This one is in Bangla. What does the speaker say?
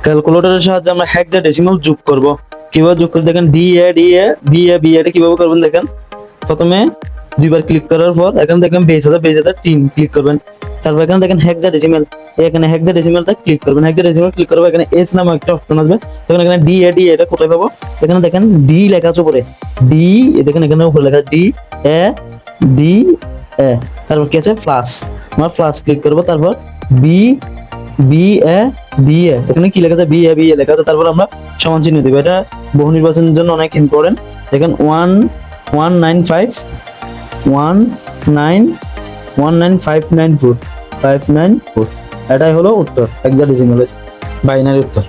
ক্যালকুলেটরের সাহায্যে আমরা হেক্সাডেসিমাল যোগ করব। কিভাবে যোগ করে দেখেন, ডি এ এটা কিভাবে করবেন দেখেন। প্রথমে দুইবার ক্লিক করার পর এখানে দেখেন বেস হাজার 3 ক্লিক করবেন। তারপর এখানে দেখেন হেক্সাডেসিমাল, এখানে হেক্সাডেসিমালটা ক্লিক করবেন। হেক্সাডেসিমাল ক্লিক করবে, এখানে এস নামে একটা অপশন আসবে। তখন এখানে ডি এটা কোথায় পাবো, এখানে দেখেন ডি লেখা আছে উপরে, ডি দেখেন এখানে উপরে লেখা ডি এ ডি এ, তারপর কি আছে প্লাস, আমরা প্লাস ক্লিক করব। তারপর বি বি এ এখানে কি লেখা আছে, বি এ লেখা আছে। তারপর আমরা সমান চিহ্ন দেব। এটা বহু নির্বাচনের জন্য অনেক ইম্পর্টেন্ট। দেখেন 19594 এটাই হলো উত্তর, হেক্সাডেসিমালের বাইনারি উত্তর।